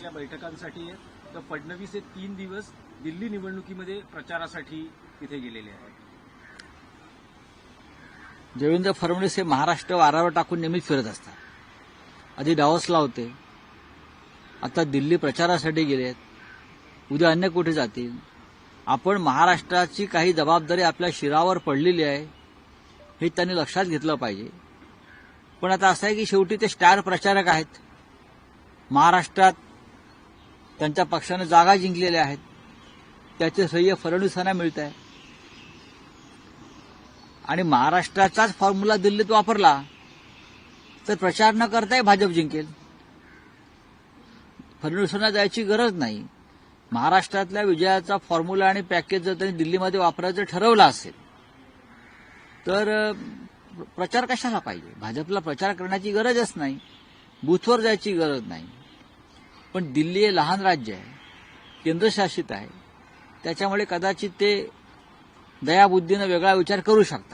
आपल्या बैठकांसाठी आहेत, तर फडणवीस हे 3 दिवस दिल्ली निवडणुकीमध्ये प्रचारासाठी तिथे गेलेले आहेत. देवेंद्र फडणवीस हे महाराष्ट्र वारावर टाकून नेहमीच फिरत असतात. आधी डावसला होते, आता दिल्ली प्रचारासाठी गेलेत, उद्या अन्य कुठे जातील. आपण महाराष्ट्राची काही जबाबदारी आपल्या शिरावर पडलेली आहे हे त्यांनी लक्षात घेतलं पाहिजे. पण आता असं आहे की शेवटी ते स्टार प्रचारक आहेत. महाराष्ट्रात त्यांच्या पक्षाने जागा जिंकलेल्या आहेत, त्याचे श्रेय फडणवीसांना मिळत आहे. आणि महाराष्ट्राचाच फॉर्म्युला दिल्लीत वापरला तर प्रचार न करताही भाजप जिंकेल. फडणवीसांना जायची गरज नाही. महाराष्ट्रातल्या विजयाचा फॉर्म्युला आणि पॅकेज जर त्यांनी दिल्लीमध्ये वापरायचं ठरवलं असेल तर प्रचार कशाला पाहिजे. भाजपला प्रचार करण्याची गरजच नाही, बूथवर जायची गरज नाही. पण दिल्ली हे लहान राज्य आहे, केंद्रशासित आहे, त्याच्यामुळे कदाचित ते दयाबुद्धीनं वेगळा विचार करू शकतात.